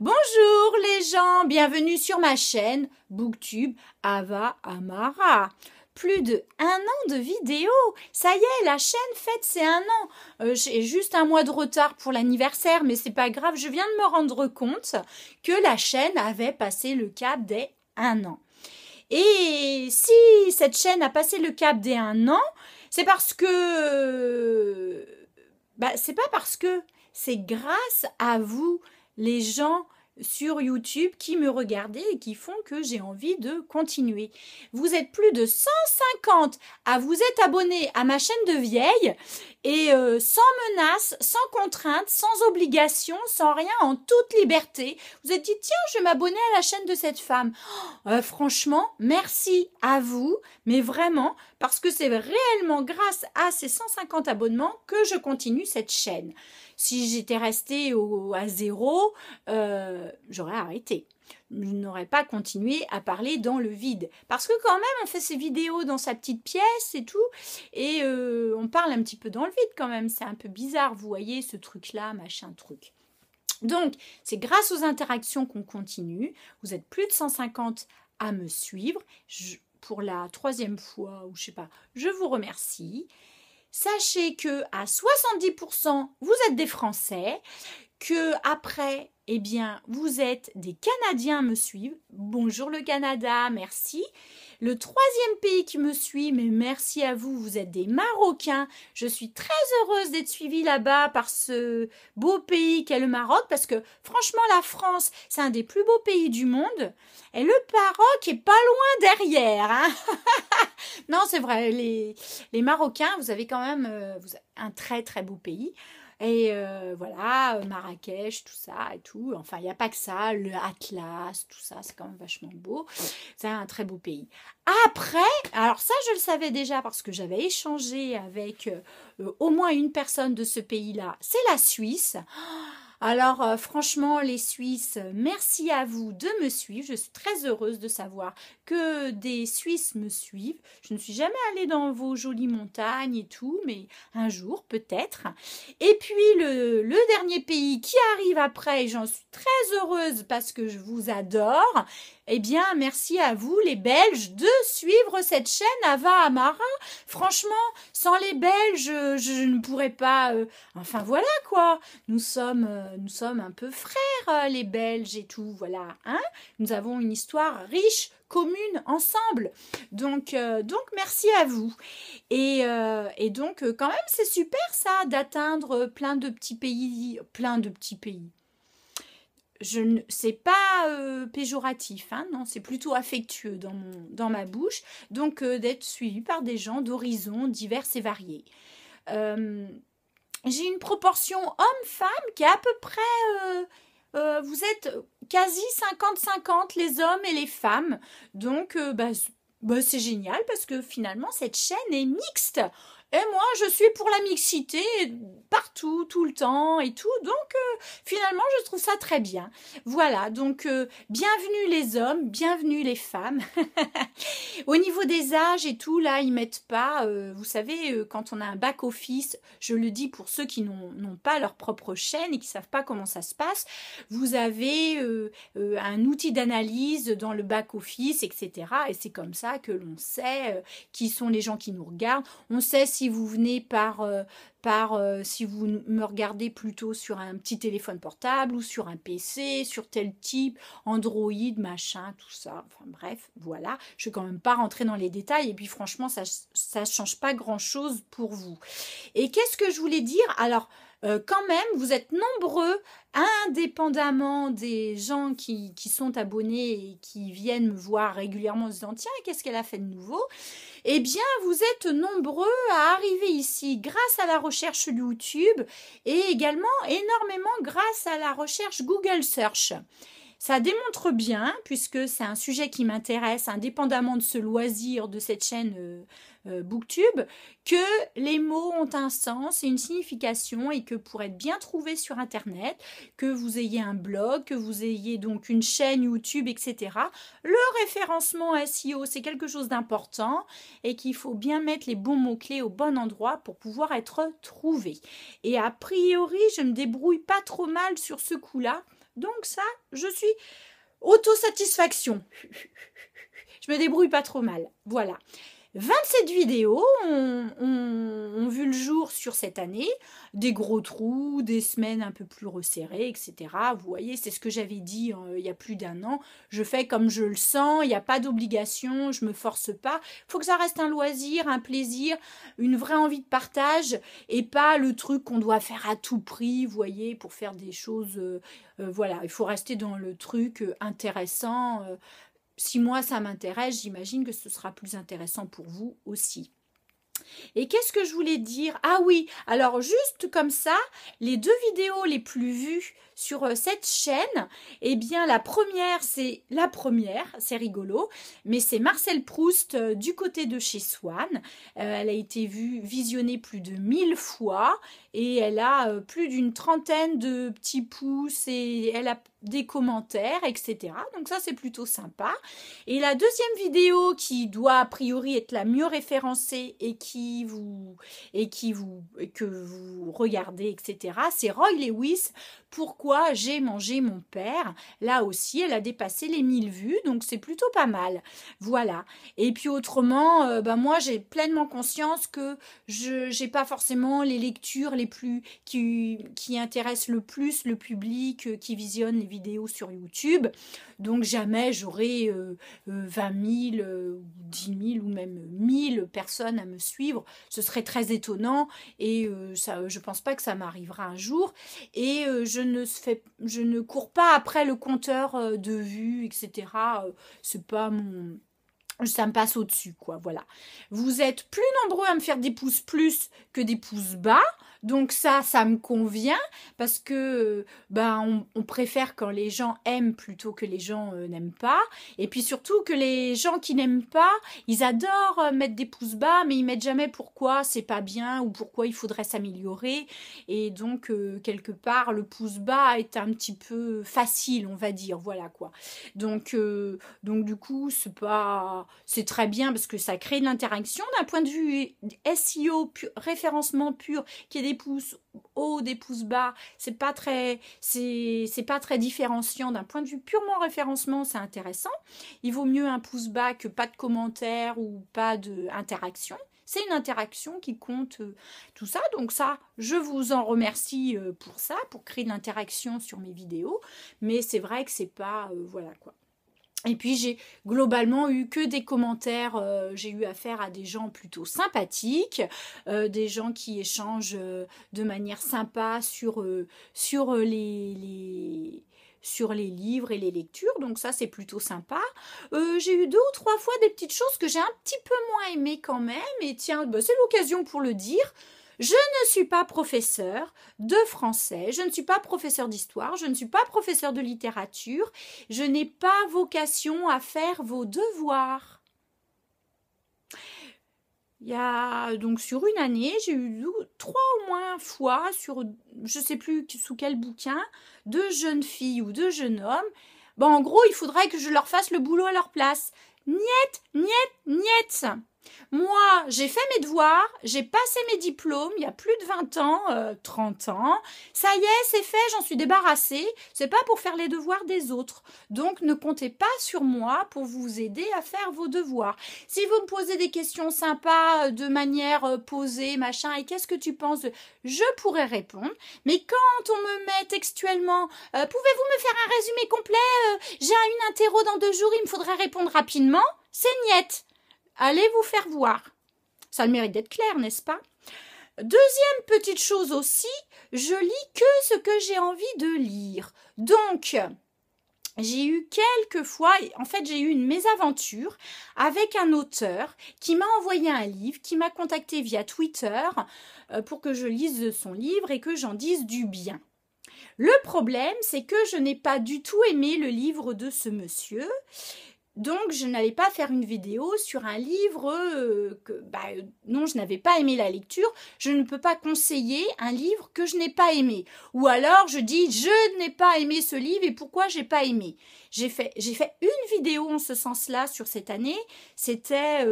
Bonjour les gens, bienvenue sur ma chaîne Booktube Ava Amara. Plus de 1 an de vidéos, ça y est, la chaîne fête ses 1 an. J'ai juste un mois de retard pour l'anniversaire, mais c'est pas grave, je viens de me rendre compte que la chaîne avait passé le cap des 1 an. Et si cette chaîne a passé le cap des 1 an, c'est parce que... c'est pas parce que, c'est grâce à vous, les gens sur YouTube qui me regardaient et qui font que j'ai envie de continuer. Vous êtes plus de 150 à vous être abonnés à ma chaîne de vieille et sans menace, sans contrainte, sans obligation, sans rien, en toute liberté. Vous êtes dit, tiens, je vais m'abonner à la chaîne de cette femme. Franchement, merci à vous, mais vraiment, parce que c'est réellement grâce à ces 150 abonnements que je continue cette chaîne. Si j'étais restée à 0, j'aurais arrêté. Je n'aurais pas continué à parler dans le vide. Parce que quand même, on fait ces vidéos dans sa petite pièce et tout, et on parle un petit peu dans le vide quand même. C'est un peu bizarre, vous voyez, ce truc-là, machin truc. Donc, c'est grâce aux interactions qu'on continue. Vous êtes plus de 150 à me suivre. Pour la 3e fois, ou je sais pas, je vous remercie. Sachez que à 70%, vous êtes des Français, que après, eh bien, vous êtes des Canadiens à me suivre. Bonjour le Canada, merci. Le 3e pays qui me suit, mais merci à vous, vous êtes des Marocains. Je suis très heureuse d'être suivie là-bas par ce beau pays qu'est le Maroc, parce que franchement, la France, c'est un des plus beaux pays du monde. Et le Maroc est pas loin derrière. Hein. Non, c'est vrai, les Marocains, vous avez quand même un très très beau pays. Et voilà, Marrakech, tout ça et tout. Enfin, il n'y a pas que ça, le Atlas, tout ça, c'est quand même vachement beau. C'est un très beau pays. Après, alors ça, je le savais déjà parce que j'avais échangé avec au moins une personne de ce pays-là. C'est la Suisse. Alors, franchement, les Suisses, merci à vous de me suivre. Je suis très heureuse de savoir que des Suisses me suivent. Je ne suis jamais allée dans vos jolies montagnes et tout, mais un jour, peut-être. Et puis, le dernier pays qui arrive après, et j'en suis très heureuse parce que je vous adore, eh bien, merci à vous, les Belges, de suivre cette chaîne Ava Amara. Franchement, sans les Belges, je ne pourrais pas... Enfin, voilà, quoi. Nous sommes un peu frères, les Belges et tout, voilà. Hein, nous avons une histoire riche, commune, ensemble. Donc merci à vous. Et donc, quand même, c'est super, ça, d'atteindre plein de petits pays. C'est pas péjoratif, hein, non, c'est plutôt affectueux dans ma bouche. Donc, d'être suivi par des gens d'horizons divers et variés. J'ai une proportion homme-femme qui est à peu près... vous êtes quasi 50-50, les hommes et les femmes. Donc, c'est génial parce que finalement, cette chaîne est mixte. Et moi, je suis pour la mixité partout, tout le temps et tout. Donc, finalement, je trouve ça très bien. Voilà, donc, bienvenue les hommes, bienvenue les femmes. Au niveau des âges et tout, là, ils mettent pas... vous savez, quand on a un back-office, je le dis pour ceux qui n'ont pas leur propre chaîne et qui savent pas comment ça se passe, vous avez un outil d'analyse dans le back-office, etc. Et c'est comme ça que l'on sait qui sont les gens qui nous regardent. On sait si vous venez si vous me regardez plutôt sur un petit téléphone portable ou sur un PC, sur tel type, Android, machin, tout ça. Enfin bref, voilà. Je ne vais quand même pas rentrer dans les détails et puis franchement, ça ne change pas grand-chose pour vous. Et qu'est-ce que je voulais dire? Alors, quand même, vous êtes nombreux, indépendamment des gens qui sont abonnés et qui viennent me voir régulièrement en se disant « Tiens, qu'est-ce qu'elle a fait de nouveau ?» Eh bien, vous êtes nombreux à arriver ici grâce à la recherche YouTube et également énormément grâce à la recherche Google Search. Ça démontre bien, puisque c'est un sujet qui m'intéresse, indépendamment de ce loisir de cette chaîne Booktube, que les mots ont un sens et une signification et que pour être bien trouvé sur Internet, que vous ayez un blog, que vous ayez donc une chaîne YouTube, etc. Le référencement SEO, c'est quelque chose d'important et qu'il faut bien mettre les bons mots-clés au bon endroit pour pouvoir être trouvé. Et a priori, je me débrouille pas trop mal sur ce coup-là. Donc ça, je suis autosatisfaction. Je me débrouille pas trop mal. Voilà. 27 vidéos ont vu le jour sur cette année, des gros trous, des semaines un peu plus resserrées, etc. Vous voyez, c'est ce que j'avais dit il y a plus d'un an. Je fais comme je le sens, il n'y a pas d'obligation, je me force pas. Il faut que ça reste un loisir, un plaisir, une vraie envie de partage et pas le truc qu'on doit faire à tout prix, vous voyez, pour faire des choses. Voilà, il faut rester dans le truc intéressant. Si moi ça m'intéresse, j'imagine que ce sera plus intéressant pour vous aussi. Et qu'est-ce que je voulais dire? Ah oui, alors juste comme ça, les 2 vidéos les plus vues sur cette chaîne, eh bien la première, c'est rigolo, mais c'est Marcel Proust du côté de chez Swan. Elle a été visionnée plus de 1000 fois et elle a plus d'une trentaine de petits pouces et elle a des commentaires, etc. Donc ça, c'est plutôt sympa. Et la deuxième vidéo qui doit a priori être la mieux référencée et que vous regardez, etc., c'est Roy Lewis. Pourquoi j'ai mangé mon père? Là aussi, elle a dépassé les 1000 vues, donc c'est plutôt pas mal. Voilà. Et puis autrement, moi, j'ai pleinement conscience que je n'ai pas forcément les lectures les plus qui intéressent le plus le public qui visionne les vidéos sur YouTube. Donc jamais j'aurai 20 000, 10 000 ou même 1000 personnes à me suivre. Ce serait très étonnant et je pense pas que ça m'arrivera un jour. Et je ne cours pas après le compteur de vues, etc. C'est pas mon... Ça me passe au-dessus, quoi, voilà. Vous êtes plus nombreux à me faire des pouces plus que des pouces bas. Donc ça me convient parce que on préfère quand les gens aiment plutôt que les gens n'aiment pas. Et puis surtout que les gens qui n'aiment pas, ils adorent mettre des pouces bas, mais ils mettent jamais pourquoi c'est pas bien ou pourquoi il faudrait s'améliorer. Et donc quelque part le pouce bas est un petit peu facile, on va dire, voilà quoi. Donc du coup c'est très bien parce que ça crée de l'interaction d'un point de vue SEO référencement pur qui est des pouces hauts, des pouces bas, c'est pas très différenciant d'un point de vue purement référencement, c'est intéressant. Il vaut mieux un pouce bas que pas de commentaires ou pas d'interaction. C'est une interaction qui compte tout ça. Donc ça, je vous en remercie pour ça, pour créer de l'interaction sur mes vidéos. Mais c'est vrai que c'est pas... voilà quoi. Et puis j'ai globalement eu que des commentaires, j'ai eu affaire à des gens plutôt sympathiques, des gens qui échangent de manière sympa sur les livres et les lectures, donc ça c'est plutôt sympa. J'ai eu 2 ou 3 fois des petites choses que j'ai un petit peu moins aimées quand même, et tiens, c'est l'occasion pour le dire. Je ne suis pas professeur de français, je ne suis pas professeur d'histoire, je ne suis pas professeur de littérature, je n'ai pas vocation à faire vos devoirs. Il y a donc sur une année, j'ai eu 3 au moins fois sur je ne sais plus sous quel bouquin, 2 jeunes filles ou 2 jeunes hommes. En gros, il faudrait que je leur fasse le boulot à leur place. Niet, niet, niet. Moi, j'ai fait mes devoirs, j'ai passé mes diplômes il y a plus de 20 ans, 30 ans. Ça y est, c'est fait, j'en suis débarrassée. C'est pas pour faire les devoirs des autres. Donc, ne comptez pas sur moi pour vous aider à faire vos devoirs. Si vous me posez des questions sympas de manière posée, machin, et qu'est-ce que tu penses je pourrais répondre. Mais quand on me met textuellement, pouvez-vous me faire un résumé complet j'ai une interro dans 2 jours, il me faudrait répondre rapidement. C'est niette. Allez vous faire voir. Ça a le mérite d'être clair, n'est-ce pas? Deuxième petite chose aussi, je lis que ce que j'ai envie de lire. Donc, j'ai eu quelques fois, en fait j'ai eu une mésaventure avec un auteur qui m'a envoyé un livre, qui m'a contacté via Twitter pour que je lise son livre et que j'en dise du bien. Le problème, c'est que je n'ai pas du tout aimé le livre de ce monsieur. Donc, je n'allais pas faire une vidéo sur un livre non, je n'avais pas aimé la lecture. Je ne peux pas conseiller un livre que je n'ai pas aimé. Ou alors, je dis, je n'ai pas aimé ce livre et pourquoi j'ai pas aimé. J'ai fait une vidéo en ce sens-là sur cette année. C'était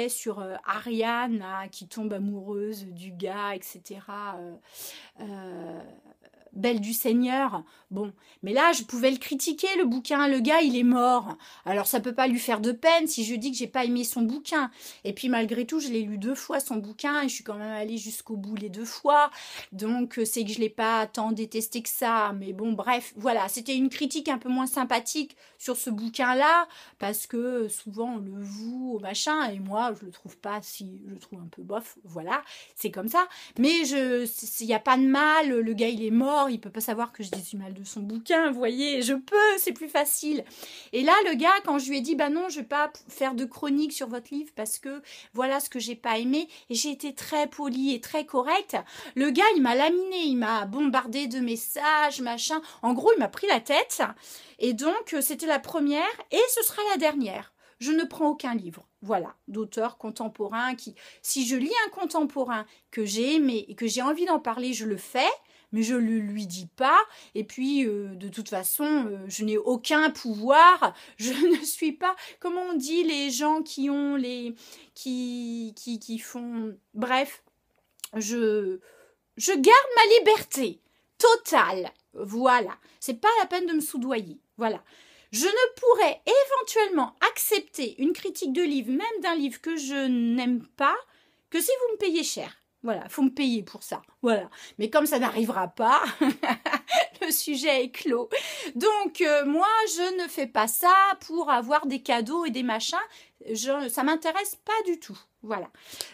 sur Ariane qui tombe amoureuse du gars, etc. Belle du Seigneur. Bon, mais là, je pouvais le critiquer, le bouquin. Le gars, il est mort. Alors, ça peut pas lui faire de peine si je dis que j'ai pas aimé son bouquin. Et puis, malgré tout, je l'ai lu 2 fois, son bouquin, et je suis quand même allée jusqu'au bout les 2 fois. Donc, c'est que je l'ai pas tant détesté que ça. Mais bon, bref, voilà. C'était une critique un peu moins sympathique sur ce bouquin-là, parce que souvent, on le voue au machin, et moi, je le trouve pas si... Je le trouve un peu bof, voilà. C'est comme ça. Mais il n'y a pas de mal. Le gars, il est mort. Il peut pas savoir que je dis du mal de son bouquin, vous voyez, je peux, c'est plus facile. Et là, le gars, quand je lui ai dit, bah non, je vais pas faire de chronique sur votre livre parce que voilà ce que j'ai pas aimé, et j'ai été très polie et très correcte, le gars, il m'a laminé, il m'a bombardé de messages, machin. En gros, il m'a pris la tête, et donc, c'était la première, et ce sera la dernière. Je ne prends aucun livre, voilà, d'auteur contemporain qui, si je lis un contemporain que j'ai aimé et que j'ai envie d'en parler, je le fais, mais je ne le lui dis pas. Et puis, de toute façon, je n'ai aucun pouvoir. Je ne suis pas, comment on dit, les gens qui ont les... qui font... Bref, je garde ma liberté totale. Voilà. C'est pas la peine de me soudoyer. Voilà. Je ne pourrais éventuellement accepter une critique de livre, même d'un livre que je n'aime pas, que si vous me payez cher. Voilà, faut me payer pour ça. Voilà. Mais comme ça n'arrivera pas, le sujet est clos. Donc, moi, je ne fais pas ça pour avoir des cadeaux et des machins. Ça m'intéresse pas du tout. Voilà.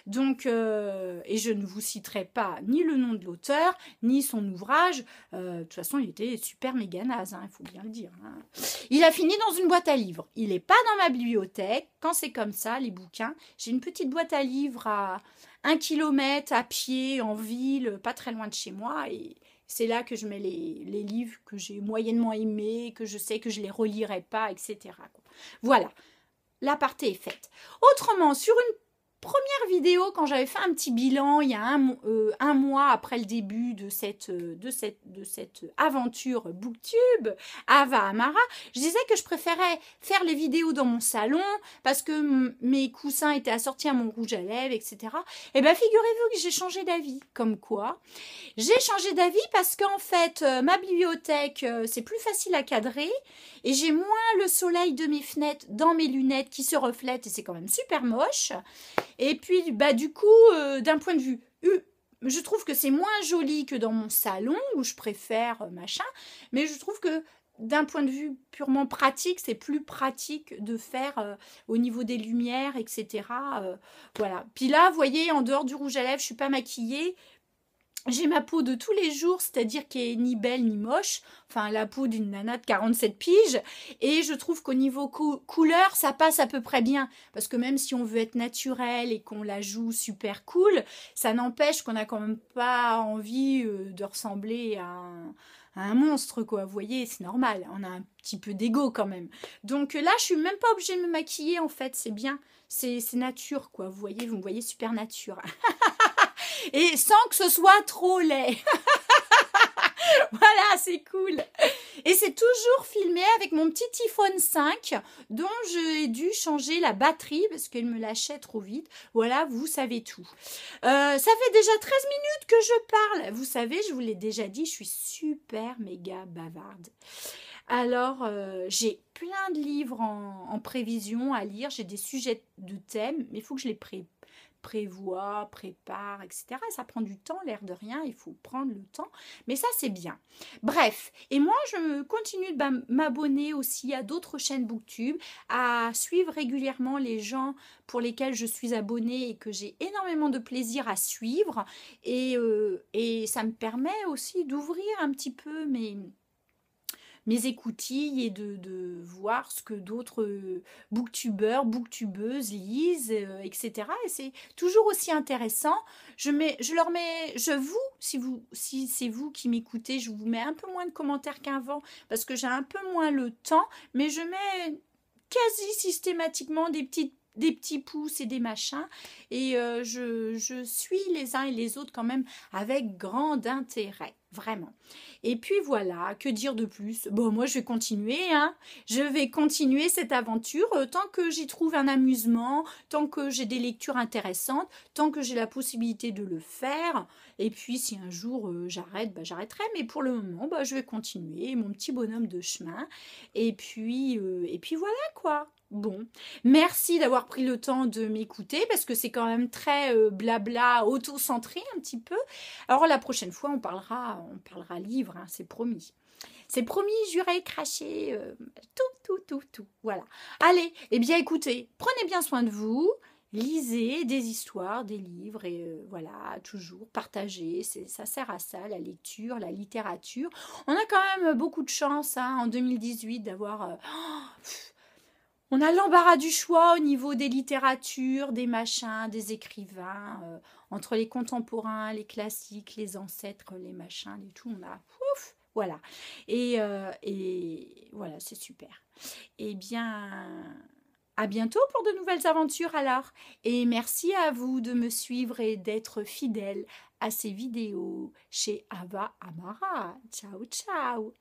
Donc, et je ne vous citerai pas ni le nom de l'auteur, ni son ouvrage. De toute façon, il était super méga naze, hein, il faut bien le dire. Hein. Il a fini dans une boîte à livres. Il n'est pas dans ma bibliothèque. Quand c'est comme ça, les bouquins, j'ai une petite boîte à livres à 1 kilomètre à pied, en ville, pas très loin de chez moi. Et c'est là que je mets les livres que j'ai moyennement aimés, que je sais que je ne les relirai pas, etc. Voilà. L'aparté est faite. Autrement, sur une première vidéo, quand j'avais fait un petit bilan, il y a un mois après le début de cette aventure Booktube, Ava Amara, je disais que je préférais faire les vidéos dans mon salon parce que mes coussins étaient assortis à mon rouge à lèvres, etc. Et bien, figurez-vous que j'ai changé d'avis. Comme quoi, j'ai changé d'avis parce qu'en fait, ma bibliothèque, c'est plus facile à cadrer et j'ai moins le soleil de mes fenêtres dans mes lunettes qui se reflètent et c'est quand même super moche. Et puis, bah, du coup, d'un point de vue, je trouve que c'est moins joli que dans mon salon, où je préfère machin, mais je trouve que d'un point de vue purement pratique, c'est plus pratique de faire au niveau des lumières, etc. Voilà. Puis là, vous voyez, en dehors du rouge à lèvres, je ne suis pas maquillée. J'ai ma peau de tous les jours, c'est-à-dire qui est ni belle ni moche, enfin la peau d'une nana de 47 piges, et je trouve qu'au niveau couleur, ça passe à peu près bien, parce que même si on veut être naturel et qu'on la joue super cool, ça n'empêche qu'on n'a quand même pas envie de ressembler à un monstre, quoi, vous voyez, c'est normal, on a un petit peu d'ego quand même. Donc là, je suis même pas obligée de me maquiller, en fait, c'est bien, c'est nature, quoi, vous me voyez super nature. Et sans que ce soit trop laid. Voilà, c'est cool. Et c'est toujours filmé avec mon petit iPhone 5 dont j'ai dû changer la batterie parce qu'elle me lâchait trop vite. Voilà, vous savez tout. Ça fait déjà 13 minutes que je parle. Vous savez, je vous l'ai déjà dit, je suis super méga bavarde. Alors, j'ai plein de livres en prévision à lire. J'ai des sujets de thèmes, mais il faut que je les prépare, etc. Ça prend du temps, l'air de rien, il faut prendre le temps, mais ça c'est bien. Bref, et moi je continue de m'abonner aussi à d'autres chaînes Booktube, à suivre régulièrement les gens pour lesquels je suis abonnée et que j'ai énormément de plaisir à suivre, et ça me permet aussi d'ouvrir un petit peu mes écoutilles et de voir ce que d'autres booktubeurs, booktubeuses lisent, etc. Et c'est toujours aussi intéressant. Si c'est vous qui m'écoutez, je vous mets un peu moins de commentaires qu'avant parce que j'ai un peu moins le temps, mais je mets quasi systématiquement des petits pouces et des machins, et je suis les uns et les autres quand même avec grand intérêt. vraiment. Et puis voilà, que dire de plus? Bon, moi je vais continuer, hein. Je vais continuer cette aventure tant que j'y trouve un amusement, tant que j'ai des lectures intéressantes, tant que j'ai la possibilité de le faire. Et puis si un jour j'arrête, bah, j'arrêterai. Mais pour le moment, bah, je vais continuer mon petit bonhomme de chemin. Et puis voilà quoi. Bon, merci d'avoir pris le temps de m'écouter parce que c'est quand même très blabla, auto-centré un petit peu. Alors la prochaine fois, on parlera livre, hein, c'est promis. C'est promis, juré, craché, tout. Voilà. Allez, eh bien écoutez, prenez bien soin de vous. Lisez des histoires, des livres et voilà, toujours partager, ça sert à ça, la lecture, la littérature. On a quand même beaucoup de chance hein, en 2018 d'avoir on a l'embarras du choix au niveau des littératures, des machins, des écrivains, entre les contemporains, les classiques, les ancêtres, les machins, les tout, on a ouf, voilà. Et voilà, c'est super. Eh bien, à bientôt pour de nouvelles aventures alors. Et merci à vous de me suivre et d'être fidèle à ces vidéos chez Ava Amara. Ciao, ciao.